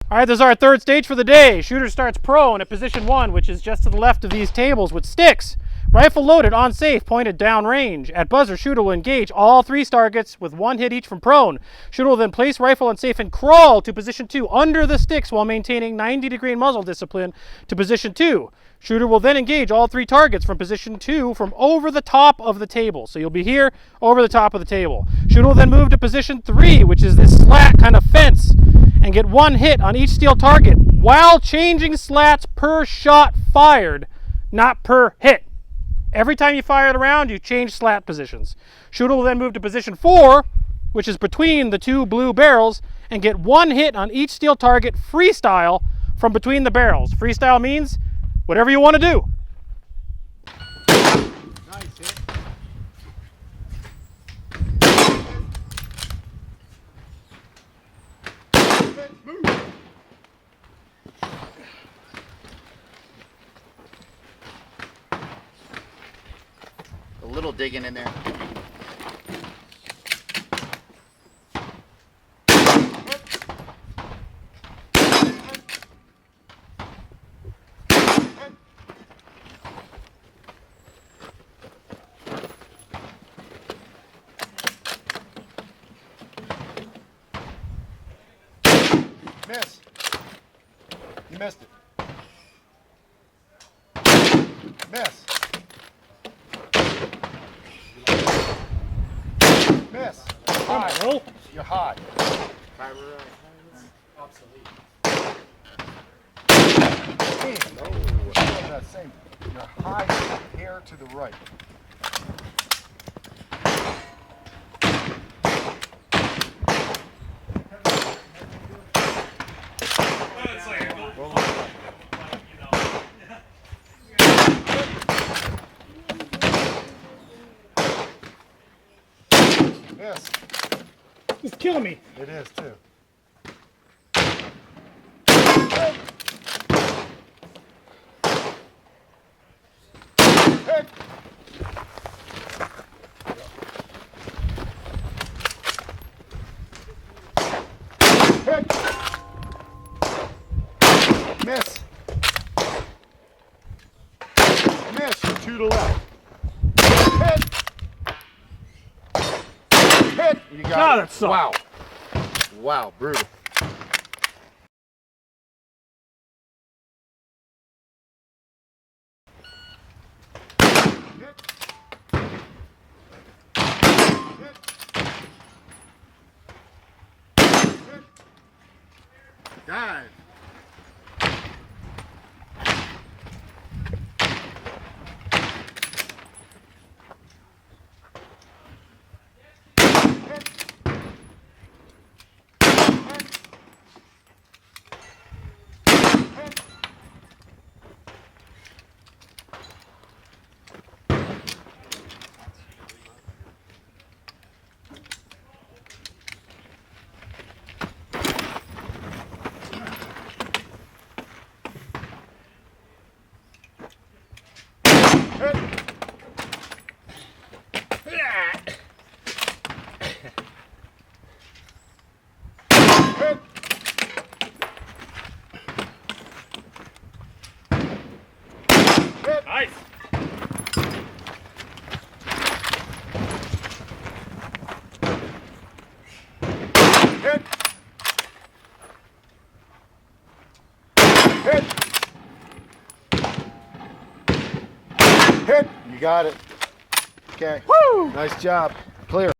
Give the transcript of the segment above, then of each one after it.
All right, this is our third stage for the day. Shooter starts prone at position 1, which is just to the left of these tables with sticks. Rifle loaded, on safe, pointed down range. At buzzer, shooter will engage all 3 targets with 1 hit each from prone. Shooter will then place rifle on safe and crawl to position 2 under the sticks while maintaining 90-degree muzzle discipline to position 2. Shooter will then engage all 3 targets from position 2 from over the top of the table. So you'll be here over the top of the table. Shooter will then move to position 3, which is this slat kind of fence, and get 1 hit on each steel target while changing slats per shot fired, not per hit. Every time you fire the round, you change slat positions. Shooter will then move to position 4, which is between the 2 blue barrels, and get 1 hit on each steel target freestyle from between the barrels. Freestyle means whatever you want to do. Nice hit. A little digging in there. Miss. You missed it. Miss. Miss. High. Roll. You're high. Obsolete. That same. You're high here to the right. Yes, It's killing me. it is too. Hit. Hit. Miss. Miss. You're 2 to left. Hit. Hit. You got No, it. that sucked. Wow. Wow, brutal. Dive. Nice. Hit. Hit. Hit. You got it. Okay. Woo! Nice job. Clear.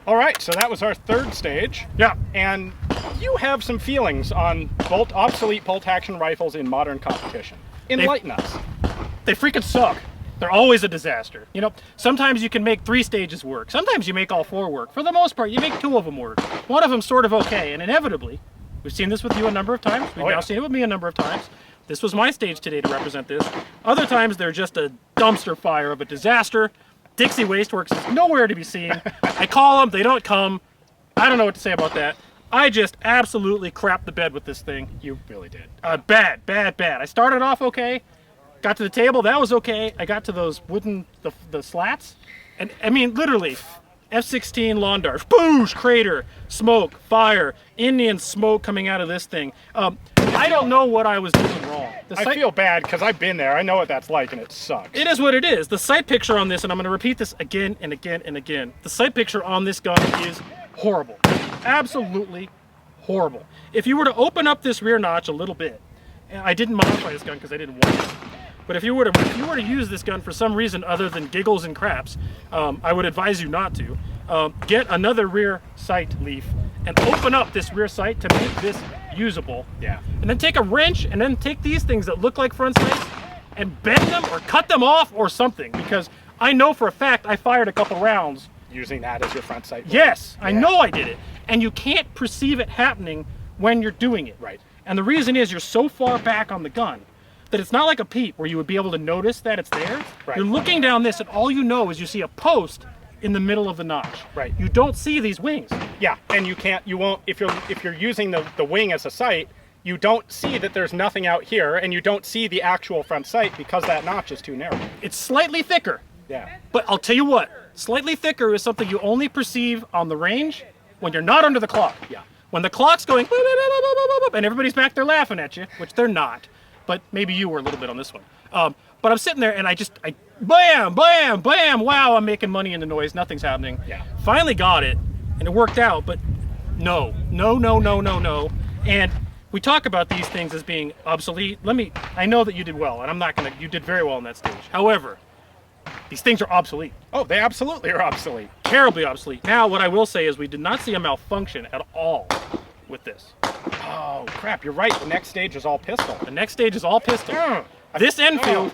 All right, so that was our third stage. Yeah. And you have some feelings on obsolete bolt action rifles in modern competition. Enlighten us. They freaking suck. They're always a disaster. You know, sometimes you can make 3 stages work. Sometimes you make all 4 work. For the most part, you make 2 of them work. One of them's sort of okay, and inevitably, we've seen this with you a number of times. We've now seen it with me a number of times. This was my stage today to represent this. Other times, they're just a dumpster fire of a disaster. Dixie Wasteworks is nowhere to be seen. I call them, they don't come. I don't know what to say about that. I just absolutely crapped the bed with this thing. You really did. Bad, bad, bad. I started off okay. Got to the table, that was okay. I got to those wooden, the slats. And I mean, literally, F-16 lawn dart, boosh, crater, smoke, fire, Indian smoke coming out of this thing. I don't know what I was doing wrong. I feel bad because I've been there. I know what that's like, and it sucks. It is what it is. The sight picture on this, and I'm going to repeat this again and again and again. The sight picture on this gun is horrible. Absolutely horrible. If you were to open up this rear notch a little bit, and I didn't modify this gun because I didn't want it. But if you were to use this gun for some reason other than giggles and craps, I would advise you not to. Get another rear sight leaf and open up this rear sight to make this usable. Yeah. And then take a wrench and then take these things that look like front sights and bend them or cut them off or something, because I know for a fact I fired a couple rounds Using that as your front sight. Yes, yeah. I know I did it. And you can't perceive it happening when you're doing it. Right. And the reason is you're so far back on the gun that it's not like a peep where you would be able to notice that it's there. Right. You're looking down this and all you know is you see a post in the middle of the notch. Right. You don't see these wings. Yeah, and you won't, if you're using the wing as a sight, you don't see that there's nothing out here, and you don't see the actual front sight because that notch is too narrow. It's slightly thicker. Yeah. But I'll tell you what, slightly thicker is something you only perceive on the range when you're not under the clock. Yeah. When the clock's going boop, boop, boop, boop, boop, boop, and everybody's back there laughing at you, which they're not, but maybe you were a little bit on this one. But I'm sitting there and I bam, bam, bam, wow, I'm making money in the noise, nothing's happening. Yeah. Finally got it, and it worked out, but no. And we talk about these things as being obsolete. I know that you did well, and you did very well on that stage. However, these things are obsolete. Oh, they absolutely are obsolete. Terribly obsolete. Now, what I will say is we did not see a malfunction at all with this. Oh, crap, you're right. The next stage is all pistol. The next stage is all pistol. This Enfield,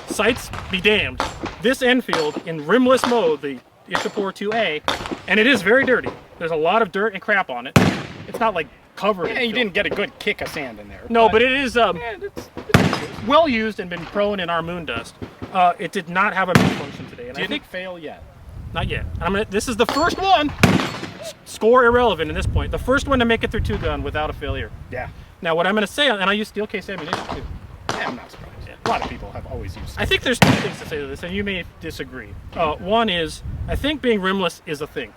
sights be damned, this Enfield in rimless mode, the Ishapore 2A, and it is very dirty. There's a lot of dirt and crap on it. It's not like covered in Yeah, you filth. didn't get a good kick of sand in there. No, but it is it's well used and been prone in our moon dust. It did not have a malfunction today, and I didn't think fail yet. not yet. This is the first one. Score irrelevant at this point. The first one to make it through two gun without a failure. Yeah. Now, what I'm going to say, and I use steel case ammunition too. Yeah, I'm not surprised. A lot of people have always used it. I think there's two things to say to this, and you may disagree. One is, I think being rimless is a thing.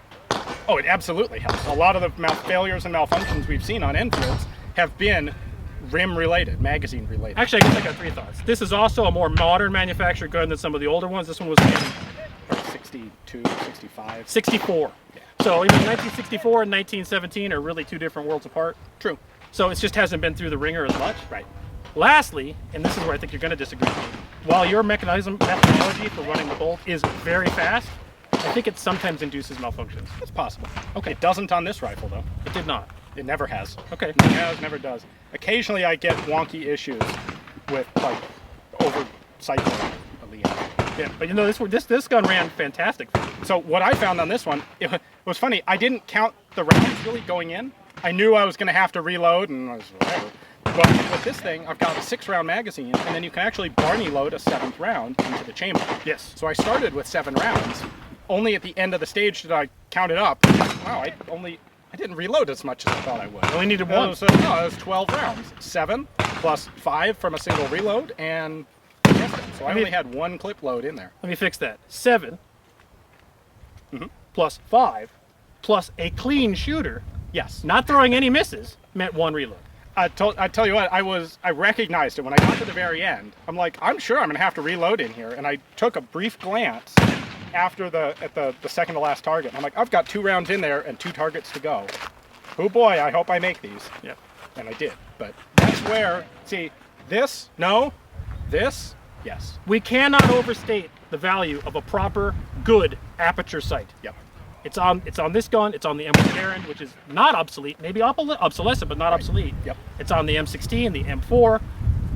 Oh, it absolutely helps. A lot of the failures and malfunctions we've seen on Enfields have been rim-related, magazine-related. Actually, I guess I got three thoughts. This is also a more modern manufactured gun than some of the older ones. This one was made in 62, 65. 64. Yeah. So even 1964 and 1917 are really two different worlds apart. True. So it just hasn't been through the ringer as much. Right. Lastly, and this is where I think you're going to disagree with me, while your methodology for running the bolt is very fast, I think it sometimes induces malfunctions. It's possible. Okay. It doesn't on this rifle, though. It did not. It never has. Okay. Never has, never does. Occasionally I get wonky issues with, like, over-cycling of the engine. Yeah, but you know, this gun ran fantastic. So what I found on this one, it was funny. I didn't count the rounds really going in. I knew I was going to have to reload, and I was whatever. But with this thing, I've got a 6-round magazine, and then you can actually Barney load a 7th round into the chamber. Yes. So I started with 7 rounds. Only at the end of the stage did I count it up. Wow, I didn't reload as much as I thought I would. You only needed one. It was 12 rounds. 7 plus 5 from a single reload, and so I only had 1 clip load in there. Let me fix that. 7 plus 5 plus a clean shooter, Yes. not throwing any misses, meant 1 reload. I tell you what, I recognized it when I got to the very end. I'm like, I'm sure I'm gonna have to reload in here, and I took a brief glance after at the second to last target. I'm like, I've got 2 rounds in there and 2 targets to go. Oh boy, I hope I make these. Yeah. And I did. But that's where, see, this, no, this, yes. We cannot overstate the value of a proper, good aperture sight. Yep. It's on this gun. It's on the M1 Garand, which is not obsolete, maybe obsolescent, but not obsolete. Yep. It's on the M16, the M4.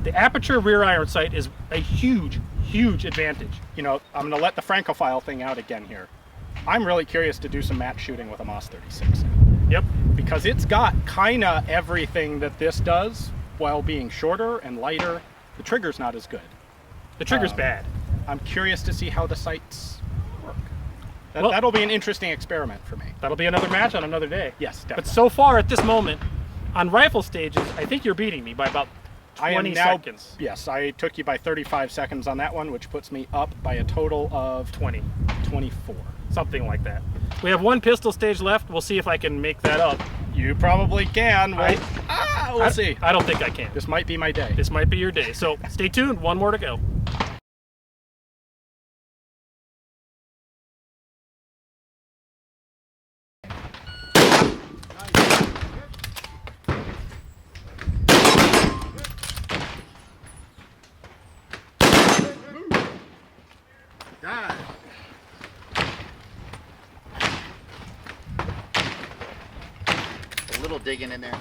The aperture rear iron sight is a huge, huge advantage. You know, I'm gonna let the Francophile thing out again here. I'm really curious to do some match shooting with a MOS 36. Yep. Because it's got kinda everything that this does while being shorter and lighter. The trigger's not as good. The trigger's bad. I'm curious to see how the sights work. Well- That'll be an interesting experiment for me. That'll be another match on another day. Yes, definitely. But so far at this moment, on rifle stages, I think you're beating me by about I am 20 now, seconds. yes, I took you by 35 seconds on that one, which puts me up by a total of 20. 24. Something like that. We have one pistol stage left. We'll see if I can make that up. You probably can. We'll see. I don't think I can. This might be my day. This might be your day. So stay tuned. One more to go. God. A little digging in there.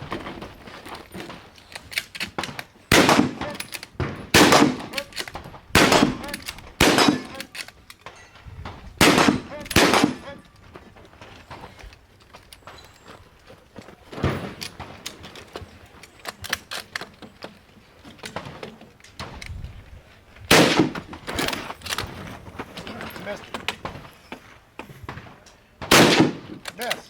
Missed. Miss.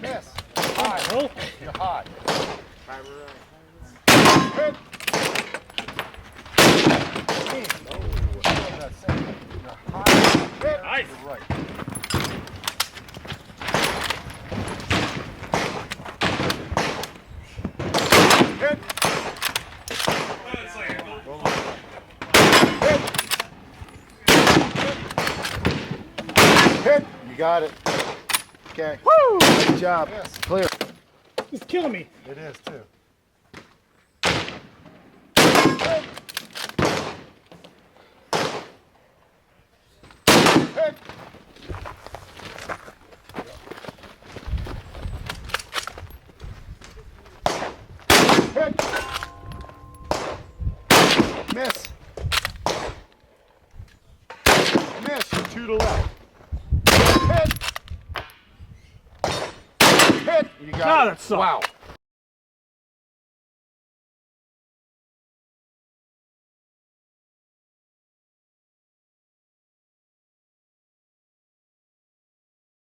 Miss. High. Oh, You're high. Hit. That's it. You're high. Hit. nice. You're right. Hit. Hit. You got it. Okay. Woo! Good job. Clear. It's killing me. It is too. Hit. Hit. Miss. Miss. 2 to left. Hit. Hit. You got God, it. that sucked. Wow.